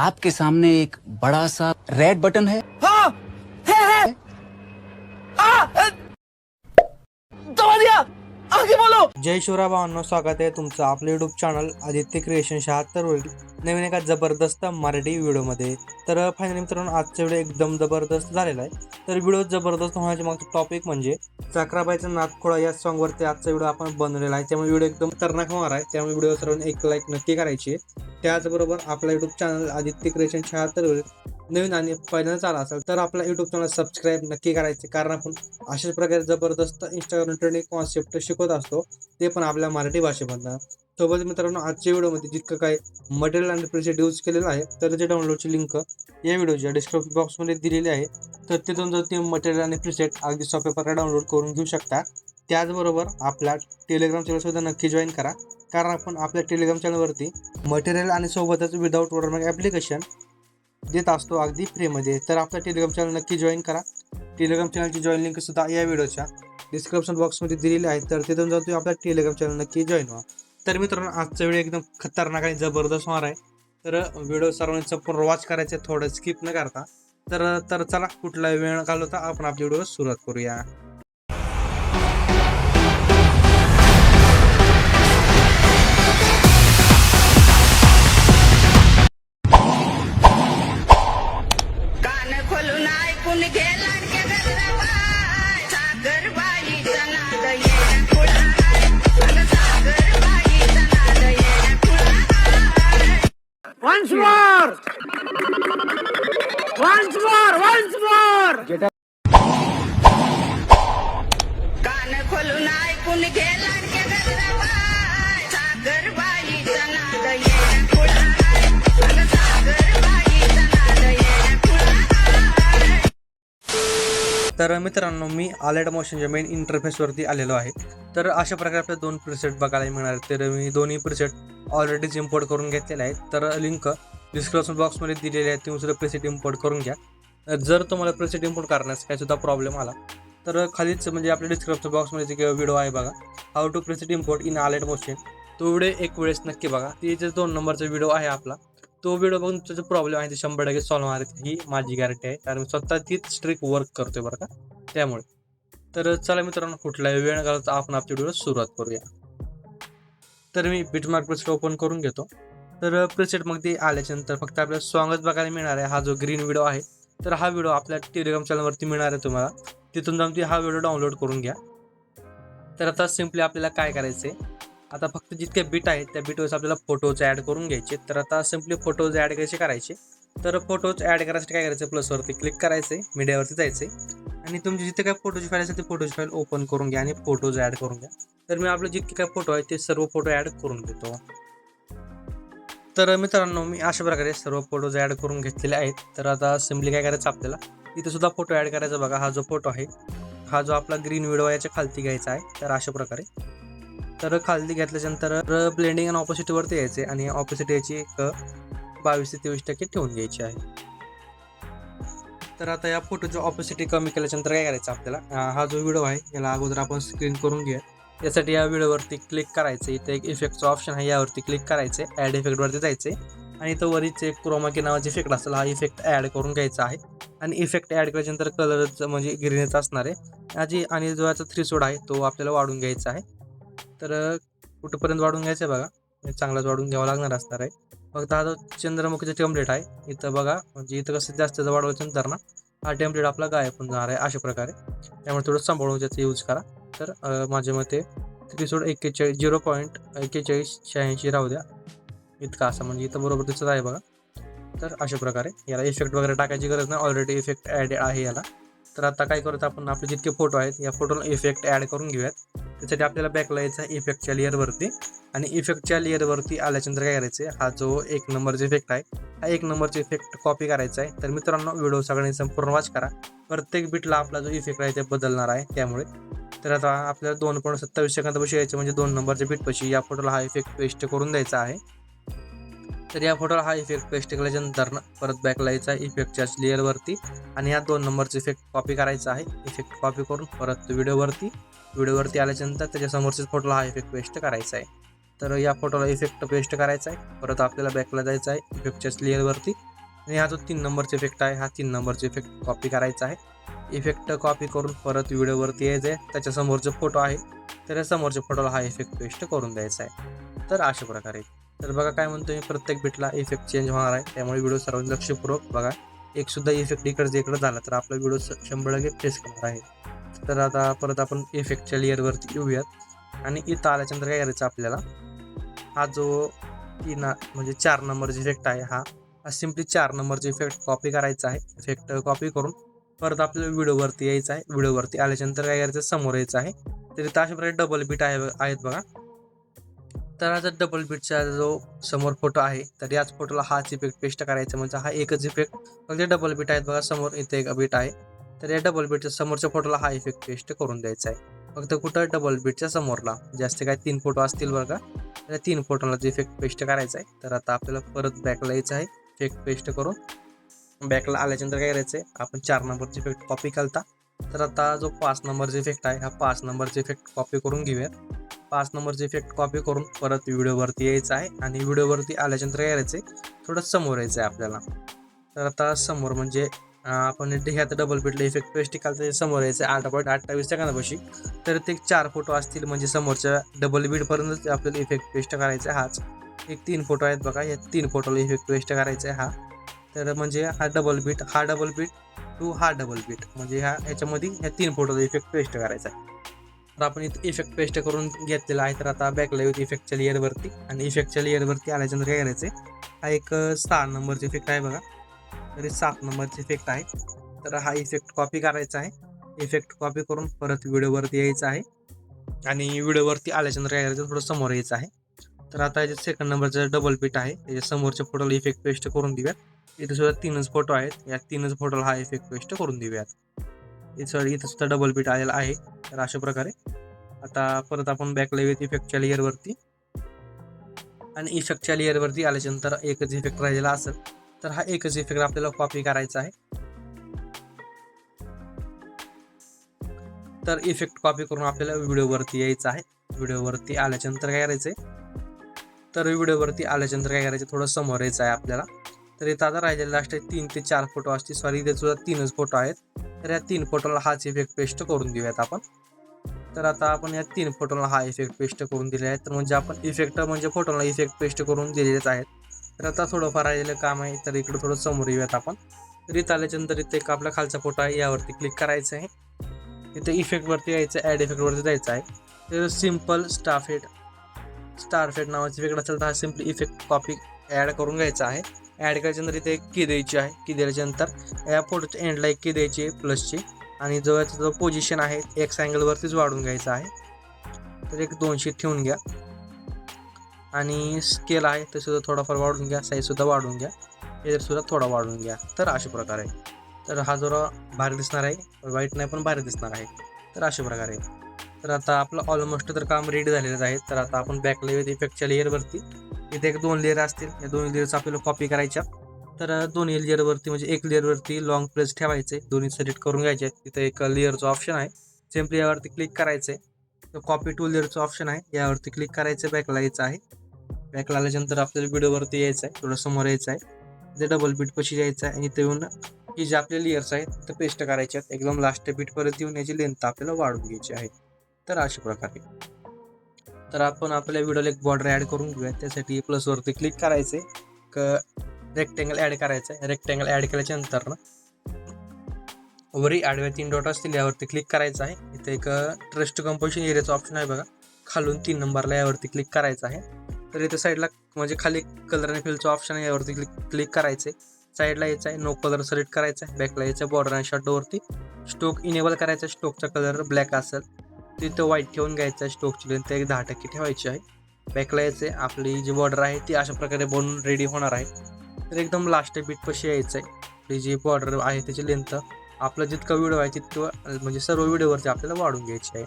आपके सामने एक बड़ा सा रेड बटन है। हाँ है दबा दिया, आगे बोलो। जय शिवराय भावांनो, स्वागत आहे तुमचं आपलं यूट्यूब चॅनल आदित्य क्रिएशन 76 वरील नवीन एका जबरदस्त मराठी व्हिडिओमध्ये. तर फायनली मित्रांनो, आजचा व्हिडिओ एकदम जबरदस्त झालेला आहे. तर व्हिडिओ जबरदस्त होण्याचे मागचं टॉपिक म्हणजे साखराबाईचा नादखोळा या सॉन्गवरती आजचा व्हिडिओ आपण बनवलेला आहे. त्यामुळे व्हिडिओ एकदम खतरनाक होणार आहे. त्यामुळे व्हिडिओ सर्वांनी एक लाईक नक्की करायची आहे. त्याचबरोबर आपला यूट्यूब चॅनल आदित्य क्रिएशन 76 वरील नवीन आणि पहिल्यांदा आला असेल तर आपला यूट्यूब चॅनल सबस्क्राईब नक्की करायचे, कारण आपण अशाच प्रकारे जबरदस्त इंस्टाग्राम ट्रेंडिंग कॉन्सेप्ट शिकवत असतो, ते पण आपल्या मराठी भाषेमधनं. सोबत मित्रांनो, आजच्या व्हिडिओमध्ये जितकं काय मटेरियल आणि प्रिसेट यूज केलेलं आहे तर त्याच्या डाउनलोडची लिंक या व्हिडिओच्या डिस्क्रिप्शन बॉक्समध्ये दिलेली आहे. तर तिथून जर ते मटेरियल आणि प्रिसेट अगदी सोप्या प्रकारे डाउनलोड करून घेऊ शकता. त्याचबरोबर आपल्या टेलिग्राम चॅनलसुद्धा नक्की जॉईन करा, कारण आपण आपल्या टेलिग्राम चॅनलवरती मटेरियल आणि सोबतच विदाऊट वॉटरमार्क ॲप्लिकेशन देत असतो अगदी फ्रीमध्ये. तर आपल्या टेलिग्राम चॅनल नक्की जॉईन करा. टेलिग्राम चॅनलची जॉईन लिंक सुद्धा या व्हिडिओच्या डिस्क्रिप्शन बॉक्समध्ये दिलेली आहे. तर तिथून जाऊन तुम्ही आपल्या टेलिग्राम चॅनल नक्की जॉईन व्हा. तर मित्रांनो, आजचा व्हिडिओ एकदम खतरनाक आणि जबरदस्त होणार आहे. तर व्हिडिओ सर्वांनी संपूर्ण वॉच करायचे, थोडं स्किप न करता. तर चला, कुठला वेळ घालवता आपण आपल्या व्हिडिओ सुरुवात करूया. कान खोलून ऐकून घे लाडक्या गल्लाबाई, साखरबाईचा नाद येण्या खुळा आहे. अगं साखरबाईचा नाद येण्या खुळा आहे. Once more, once more, once more. कान खोलून ऐकून घे लाडक्या गल्लाबाई, साखरबाईचा नाद येण्या खुळा आहे. अगं साखरबाईचा नाद येण्या खुळा आहे. तर मित्रांनो, मी आलेट मोशनच्या मेन इंटरफेसवरती आलेलो आहे. तर अशा प्रकारे आपल्याला दोन प्रिसेट बघायला मिळणार आहेत. तर मी दोन्ही प्रिसेट ऑलरेडीच इम्पोर्ट करून घेतलेले आहेत. तर लिंक डिस्क्रिप्शन बॉक्समध्ये दिलेली आहे, तुम्ही सुद्धा प्रिसेट इम्पोर्ट करून घ्या. जर तुम्हाला प्रिसेट इम्पोर्ट करण्यास काही सुद्धा प्रॉब्लेम आला तर खालीच म्हणजे आपल्या डिस्क्रिप्शन बॉक्समध्ये जे व्हिडिओ आहे बघा, how to preset import in Alight Motion, तो व्हिडिओ एक वेळेस नक्की बघा. ती जे 2 नंबरचा व्हिडिओ आहे आपला, तो व्हिडिओ बघून तुमचा जो प्रॉब्लेम आहे ते 100% सॉल्व्ह होणार आहे, ही माझी गॅरंटी आहे, कारण मी स्वतः तीच ट्रिक वर्क करतोय बरं का. त्यामुळे तर चला मित्रांनो, कुठलाही वेळ घालता आपण आपली व्हिडिओ सुरुवात करूया. तर मी बिटमार्क प्रिसेट ओपन करून घेतो. तर प्रिसेट मग ते आल्याच्यानंतर फक्त आपल्याला सॉंगच बघायला मिळणार आहे. हा जो ग्रीन व्हिडिओ आहे, तर हा व्हिडिओ आपल्या टेलिग्राम चॅनलवरती मिळणार आहे तुम्हाला. तिथून जाऊन हा व्हिडिओ डाउनलोड करून घ्या. तर आता सिम्पली आपल्याला काय करायचं आहे, आता फक्त जितके बीट आहेत त्या बीटवर आपल्याला फोटोज ॲड करून घ्यायचे. तर आता सिम्पली फोटोज ॲड कसे करायचे, तर फोटोज ॲड करायसाठी काय करायचं, प्लसवरती क्लिक करायचं आहे, मीडियावरती जायचं आहे आणि तुमची जिथे काय फोटोची फाईल असेल ती फोटोची फाईल ओपन करून घ्या आणि फोटोज ॲड करून घ्या. तर मी आपले जितके काय फोटो आहेत ते सर्व फोटो ॲड करून घेतो. तर मित्रांनो, मी अशा प्रकारे सर्व फोटोज ॲड करून घेतलेले आहेत. तर आता सिम्पली काय करायचं, आपल्याला इथे सुद्धा फोटो ॲड करायचा बघा. हा जो फोटो आहे, हा जो आपला ग्रीन व्हिडिओ आहे याच्या खालती घ्यायचा आहे. तर अशा प्रकारे तर खालती घेतल्याच्यानंतर ब्लेंडिंग आणि ऑपोसिटीवरती यायचे आणि ऑपोसिटी याची एक 22 ते 23% ठेवून घ्यायची आहे. तर आता या फोटोची ऑपोसिटी कमी केल्याच्यानंतर काय करायचं, आपल्याला हा जो व्हिडिओ आहे याला अगोदर आपण स्क्रीन करून घेऊया. यासाठी या व्हिडिओवरती क्लिक करायचं, इथे एक इफेक्टचं ऑप्शन आहे, यावरती क्लिक करायचे, ॲड इफेक्टवरती जायचे आणि तो वरीच एक क्रोमा की नावाचा इफेक्ट असेल, हा इफेक्ट ॲड करून घ्यायचा आहे. आणि इफेक्ट ॲड केल्याच्यानंतर कलरच म्हणजे ग्रीनच असणार आहे आणि जो याचा थ्रीसोड आहे तो आपल्याला वाढून घ्यायचा आहे. तर कुठंपर्यंत वाढून घ्यायचं आहे बघा, चांगलाच वाढून घ्यावा लागणार असणार आहे. फक्त हा जो चंद्रमुखीचा टेम्पलेट आहे इथं बघा, म्हणजे इथं कसं जास्त वाढवायचं ना, हा टेम्पलेट आपला गायब होऊन जाणार आहे अशा प्रकारे. त्यामुळे थोडं सांभाळून त्याचा यूज करा. तर माझ्या मते थ्रीसोड 0.4186 राहू द्या, इतका असं म्हणजे इथं बरोबर दिसत आहे बघा. तर अशा प्रकारे याला इफेक्ट वगैरे टाकायची गरज नाही, ऑलरेडी इफेक्ट ॲड आहे याला. तर आता काय करतो, आपण आपले जितके फोटो आहेत या फोटोला इफेक्ट ॲड करून घेऊयात. त्यासाठी आपल्याला बॅकला यायचं आहे इफेक्टच्या लेअरवरती आणि इफेक्टच्या लेअरवरती आल्याच्यानंतर काय करायचं आहे, हा जो 1 नंबरचा इफेक्ट आहे, हा 1 नंबरचा इफेक्ट कॉपी करायचा आहे. तर मित्रांनो, व्हिडिओ सगळ्यांनी संपूर्ण वॉच करा. प्रत्येक बीटला आपला जो इफेक्ट आहे ते बदलणार आहे त्यामुळे. तर आता आपल्याला 2.27 सेकंदापाशी यायचं, म्हणजे 2 नंबरच्या बीटपाशी या फोटोला हा इफेक्ट पेस्ट करून द्यायचा आहे. तर या फोटोला हा इफेक्ट पेस्ट केल्याच्यानंतर परत बॅकला यायचा आहे इफेक्टच्या लेअरवरती आणि या 2 नंबरचा इफेक्ट कॉपी करायचा आहे. इफेक्ट कॉपी करून परत व्हिडिओवरती आल्याच्यानंतर त्याच्यासमोरच्याच फोटोला हा इफेक्ट पेस्ट करायचा आहे. तर या फोटोला इफेक्ट पेस्ट करायचा आहे. परत आपल्याला बॅकला जायचं आहे इफेक्टच्या लेअरवरती आणि हा जो 3 नंबरचा इफेक्ट आहे, हा 3 नंबरचा इफेक्ट कॉपी करायचा आहे. इफेक्ट कॉपी करून परत व्हिडिओवरती यायचं आहे. त्याच्या समोरचा फोटो आहे, तर या समोरच्या फोटोला हा इफेक्ट पेस्ट करून द्यायचा आहे. तर अशा प्रकारे. तर बघा काय म्हणतो मी, प्रत्येक बिटला इफेक्ट चेंज होणार आहे, त्यामुळे व्हिडिओ सर्वांनी लक्षपूर्वक बघा. एक सुद्धा इफेक्ट इकडे झाला तर आपला व्हिडिओ 100% फेस करणार आहे. तर आता परत आपण इफेक्टच्या लेअरवरती येऊयात आणि इथं आल्याच्यानंतर काय करायचं आपल्याला, हा जो 4 नंबरचा इफेक्ट आहे, हा सिम्पली 4 नंबरचा इफेक्ट कॉपी करायचा आहे. इफेक्ट कॉपी करून परत आपल्याला व्हिडिओवरती यायचं आहे. व्हिडिओवरती आल्याच्यानंतर काय करायचं, समोर यायचं आहे. तर इथं अशा प्रकारे डबल बीट आहेत बघा. तर आता डबल बीटचा जो समोर फोटो आहे, तर याच फोटोला हाच इफेक्ट पेस्ट करायचा. म्हणजे हा एकच इफेक्ट, फक्त डबल बीट आहेत बघा. समोर इथे एक बीट आहे, तर या डबल बीटच्या समोरच्या फोटोला हा इफेक्ट पेस्ट करून द्यायचा आहे. फक्त कुठं, डबल बीटच्या समोरला. जास्त काय 3 फोटो असतील बघा, त्या 3 फोटोला इफेक्ट पेस्ट करायचा आहे. तर आता आपल्याला परत बॅकला यायचं आहे. इफेक्ट पेस्ट करून बॅकला आल्याच्यानंतर काय करायचं आहे, आपण 4 नंबरचा इफेक्ट कॉपी केलता. तर आता जो 5 नंबरचा इफेक्ट आहे, हा 5 नंबरचा इफेक्ट कॉपी करून घेऊयात. 5 नंबरचा इफेक्ट कॉपी करून परत व्हिडिओवरती यायचं आहे. आणि व्हिडिओवरती आल्याच्यानंतर काय करायचं आहे, थोडं समोर यायचं आहे आपल्याला. तर आता समोर म्हणजे आपण ह्यात डबल बीटला इफेक्ट पेस्ट केला, समोर यायचं आहे 8.28 सेकंदापाशी. तर ते 4 फोटो असतील, म्हणजे समोरच्या डबल बीटपर्यंत आपल्याला इफेक्ट पेस्ट करायचा आहे. हाच एक 3 फोटो आहेत बघा, या 3 फोटोला इफेक्ट पेस्ट करायचा आहे हा. तर म्हणजे हा डबल बीट टू हा डबल बीट, म्हणजे ह्याच्यामध्ये ह्या 3 फोटोला इफेक्ट पेस्ट करायचा आहे. तर आपण इथे इफेक्ट पेस्ट करून घेतलेला आहे. तर आता बॅकला येऊ इफेक्टच्या लेअरवरती, आणि इफेक्टच्या लेअरवरती आल्याच्यानंतर काय करायचं आहे, हा एक 6 नंबरचा इफेक्ट आहे बघा. तर 7 नंबरचा इफेक्ट आहे. तर हा इफेक्ट कॉपी करायचा आहे. इफेक्ट कॉपी करून परत व्हिडिओवरती यायचं आहे. आणि व्हिडिओवरती आल्याच्यानंतर काय करायचं, थोडं समोर यायचं आहे. तर आता याच्यात 2nd नंबरचा डबल बीट आहे, त्याच्या समोरच्या फोटोला इफेक्ट पेस्ट करून देऊयात. इथे सुद्धा 3च फोटो आहेत, या 3च फोटोला हा इफेक्ट पेस्ट करून देऊयात. इथं सुद्धा डबल बीट आलेला आहे. तर अशा प्रकारे आता परत आपण बॅकला येऊयात इफेक्टच्या लेअरवरती, आणि इफेक्टच्या लेअरवरती आल्याच्यानंतर एकच इफेक्ट राहिलेला असेल, तर हा एकच इफेक्ट आपल्याला कॉपी करायचा आहे. तर इफेक्ट कॉपी करून आपल्याला व्हिडिओवरती यायचं आहे. व्हिडिओवरती आल्याच्यानंतर काय करायचंय, तर व्हिडिओवरती आल्याच्यानंतर काय करायचं, थोडं समोर यायचं आहे आपल्याला. तर इथं आता राहिलेले लास्ट 3 ते 4 फोटो असतील, सॉरी इथे सुद्धा 3च फोटो आहेत. तर या 3 फोटोला हाच इफेक्ट पेस्ट करून देऊयात आपण. तर आता आपण या 3 फोटोला हा इफेक्ट पेस्ट करून दिले आहेत. तर म्हणजे आपण इफेक्ट म्हणजे फोटोला इफेक्ट पेस्ट करून दिलेलेच आहेत. तर आता थोडंफार राहिलेलं काम आहे, तर इकडे थोडं समोर येऊयात आपण. तर इथं आल्याच्यानंतर इथे एक आपला खालचा फोटो आहे, यावरती क्लिक करायचं आहे. इथे इफेक्टवरती यायचं, ॲड इफेक्टवरती जायचं आहे. तर सिम्पल स्टारफेड नावाचा इफेक्ट असेल तर हा सिम्पली इफेक्ट कॉपी ॲड करून घ्यायचा आहे. ॲड करायच्यानंतर इथे एक की द्यायची आहे. की दिल्याच्यानंतर या फोटोच्या एंडला एक की द्यायची आहे प्लसची, आणि जो पोझिशन आहे एक्स अँगलवरतीच वाढून घ्यायचा आहे. तर एक 200 ठेवून घ्या, आणि स्केल आहे ते सुद्धा थोडाफार वाढून घ्या, साईज सुद्धा वाढून घ्या, हे सुद्धा थोडा वाढून घ्या. तर अशा प्रकारे. तर हा जरा भारी दिसणार आहे, वाईट नाही पण भारी दिसणार आहे. तर अशा प्रकारे. तर आता आपलं ऑलमोस्ट तर काम रेडी झालेलं आहे. तर आता आपण बॅकला येऊयात इफेक्टच्या लेअरवरती. इथे एक 2 लेअर असतील, या 2 लेअर्स आपल्याला कॉपी करायच्या. तर दोन्ही लेअरवरती म्हणजे एक लेअरवरती लॉंग प्रेस ठेवायचे, दोन्ही सिलेक्ट करून घ्यायचे. तिथे एक लेअरचं ऑप्शन आहे, सिम्पली यावरती क्लिक करायचं आहे. कॉपी टू लेअरचं ऑप्शन आहे, यावरती क्लिक करायचं, बॅकला यायचं आहे. बॅकला आल्याच्यानंतर आपल्याला व्हिडिओवरती यायचं आहे, थोडं समोर यायचं आहे. इथे डबल बीट पशी यायचं आहे, आणि इथे येऊन ही जे आपले लेअर्स आहेत ते पेस्ट करायचे आहेत. एकदम लास्ट बीटपर्यंत येऊन याची लेंथ आपल्याला वाढवून घ्यायची आहे. तर अशा प्रकारे. तर आपण आपल्या व्हिडिओला एक बॉर्डर ॲड करून घेऊया. त्यासाठी प्लसवरती क्लिक करायचं आहे, रेक्टँगल ॲड करायचं आहे. रेक्टँगल ॲड केल्याच्या नंतर ना वरी आडव्या 3 डॉट असतील, यावरती क्लिक करायचं आहे. इथे एक ट्रस्ट कंपोजिशन एरियाचं ऑप्शन आहे बघा, खालून 3 नंबरला यावरती क्लिक करायचं आहे. तर इथे साईडला म्हणजे खाली कलर आणि फिलचं ऑप्शन आहे, यावरती क्लिक करायचं आहे. साईडला यायचं आहे, नो कलर सिलेक्ट करायचा आहे. बॅकला यायचं, बॉर्डर आणि शॅडोवरती स्ट्रोक इनेबल करायचा. स्ट्रोकचा कलर ब्लॅक असेल तिथं व्हाईट ठेवून घ्यायचं आहे. स्ट्रोकची लेंथ एक 10% ठेवायची आहे. बॅकला यायचं आहे, आपली जी बॉर्डर आहे ती अशा प्रकारे बनवून रेडी होणार आहे. तर एकदम लास्ट बीटपाशी यायचं आहे. आपली जी बॉर्डर आहे त्याची लेंथ आपला जितका व्हिडिओ आहे तितकं म्हणजे सर्व व्हिडिओवरती आपल्याला वाढून घ्यायची आहे.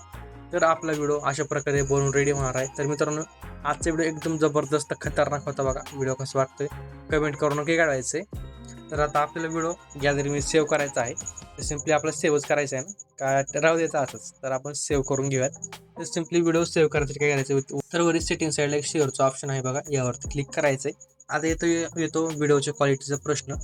तर आपला व्हिडिओ अशा प्रकारे बनवून रेडी होणार आहे. तर मित्रांनो, आजचा व्हिडिओ एकदम जबरदस्त खतरनाक होता बघा. व्हिडिओ कसं वाटतोय कमेंट करून नक्की काढायचं आहे. तर आता आपल्याला व्हिडिओ गॅलरीमध्ये सेव्ह करायचा आहे. तर सिम्पली आपल्याला सेव्हच करायचं आहे ना, का राहू द्यायचं असंच. तर आपण सेव्ह करून घेऊयात. तर सिम्पली व्हिडिओ सेव्ह करायसाठी काय करायचं, तर वरील सेटिंग साईडला एक शेअरचं ऑप्शन आहे बघा, यावरती क्लिक करायचं आहे. आता येतो व्हिडिओच्या क्वालिटीचा प्रश्न.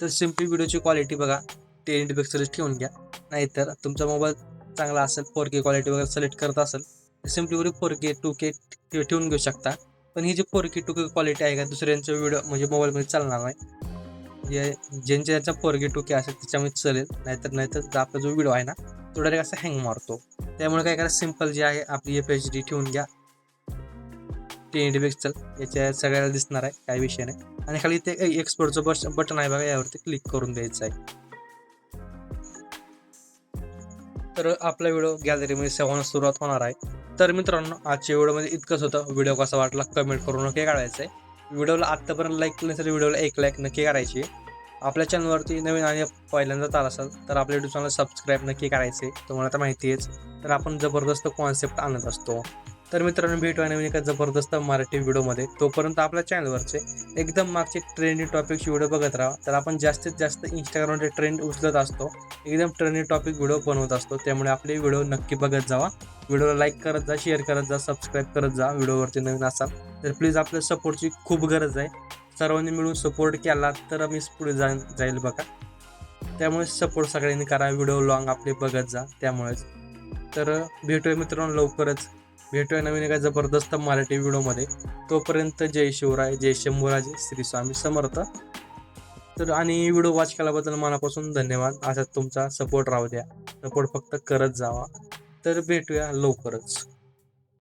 तर सिम्पली व्हिडिओची क्वालिटी बघा 1080 पिक्सेल ठेवून घ्या. नाहीतर तुमचा मोबाईल चांगला असेल 4K क्वालिटी वगैरे सिलेक्ट करत असेल तर सिम्पली 4K 2K ठेवून घेऊ शकता. पण ही जी 4K 2K क्वालिटी आहे का दुसऱ्यांच्या व्हिडिओ म्हणजे मोबाईलमध्ये चालणार नाही. ज्यांचा 4K 2K असेल त्याच्यामध्ये चालेल. नाहीतर आपला जो व्हिडिओ आहे ना तो डायरेक्ट असा हँग मारतो. त्यामुळे काय करा सिम्पल जे आहे आपली FHD ठेवून घ्या 1080 पिक्सेल. याच्या सगळ्याला दिसणार आहे, काही विषय नाही. आणि खाली ते एक्सपोर्टचं बटन आहे बघा, यावरती क्लिक करून द्यायचं आहे. तर आपला व्हिडिओ गॅलरीमध्ये सेव्ह होण्यास सुरुवात होणार आहे. तर मित्रांनो आजच्या व्हिडिओमध्ये इतकंच होतं. व्हिडिओ कसा वाटला कमेंट करून नक्की काढायचं आहे. व्हिडिओला आत्तापर्यंत लाईक केलं नसेल व्हिडिओला 1 लाईक नक्की करायची. आपल्या चॅनलवरती नवीन आणि पहिल्यांदा आला असेल तर आपल्या YouTube चॅनल सबस्क्राईब नक्की करायचे. तुम्हाला तर माहिती आहेच. तर आपण जबरदस्त कॉन्सेप्ट आणत असतो. तर मित्रांनो भेटूया नवीन एका जबरदस्त मराठी व्हिडिओमध्ये. तोपर्यंत आपल्या चॅनलवरचे एकदम मागचे ट्रेंडिंग टॉपिक्स व्हिडिओ बघत राहा. तर आपण जास्तीत जास्त इंस्टाग्रामचे ट्रेंड उचलत असतो, एकदम ट्रेंडिंग टॉपिक व्हिडिओ बनवत असतो. त्यामुळे आपले व्हिडिओ नक्की बघत जावा. व्हिडिओला लाईक करत जा, शेअर करत जा, सबस्क्राईब करत जा. व्हिडिओवरती नवीन असाल तर प्लीज आपल्या सपोर्टची खूप गरज आहे. सर्वांनी मिळून सपोर्ट केला तर आम्ही पुढे जाईल बघा. त्यामुळे सपोर्ट सगळ्यांनी करा. व्हिडिओ लॉंग आपले बघत जा. त्यामुळेच तर भेटूया मित्रांनो लवकरच. भेटूया नवीन एका जबरदस्त मराठी व्हिडिओमध्ये. तोपर्यंत जय शिवराय, जय शंभूराजे, श्री स्वामी समर्थ. तर आणि व्हिडिओ वॉच केल्याबद्दल मनापासून धन्यवाद. असा तुमचा सपोर्ट राहू द्या. सपोर्ट फक्त करत जावा. तर भेटूया लवकरच.